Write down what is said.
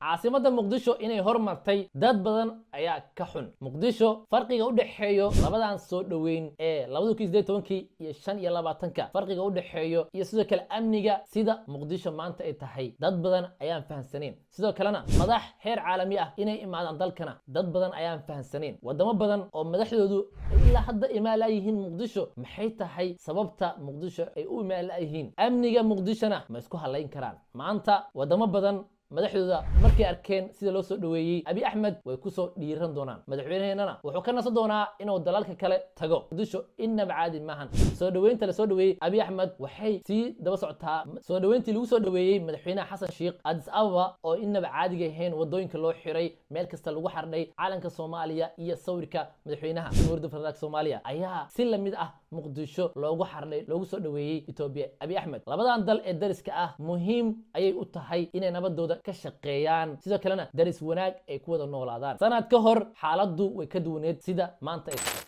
caasimada muqdisho inay hormartay dad badan ayaa ka xun. muqdisho farqiga u dhaxeeyo labadan soo dhaweyn ee 2018 iyo 2025 farqiga u dhaxeeyo iyo sidoo kale amniga sida muqdisho maanta ay tahay dad badan ayaan fahansaneen. sidoo kalena madax heer caalami ah inay imaadaan dalkana dad badan ayaan fahansaneen. wadamo badan oo madaxdoodu ilaa hadda imaalayihiin muqdisho maxay tahay sababta muqdisho ay u imaalayihiin? amniga muqdishona ma isku halayn karaan? maanta wadamo badan madaxdooda markay arkeen sida loo soo dhaweeyay Abiy Ahmed way ku soo dhiiran doonaan. madaxweynaheenana wuxuu ka nasan doonaa inuu dalalka kale tago. muqdisho inaba caadi maahan. soo dhaweynta la soo dhaweeyay Abiy Ahmed waxay sii daba socotaa soo dhaweyntii lagu soo dhaweeyay madaxweynaha Xasan Sheikh Addis Ababa oo inaba caadiga ahayn, wadooyinka loo xiray, meel kasta lagu xardhay calanka Soomaaliya iyo sawirka madaxweynaha Jamhuuriyadda Federaalka Soomaaliya ayaa si la mid ah muqdisho loogu xardhay loogu soo dhaweeyay Itoobiya. Abiy Ahmed labadan dal ee dariska ah muhiim ayay u tahay inay nabadooda ka shaqeeyaan, sidoo kalena daris wanaag ay ku wada noolaadaan. sanad ka hor xaaladdu way ka duwaneed sida maanta ay tahay.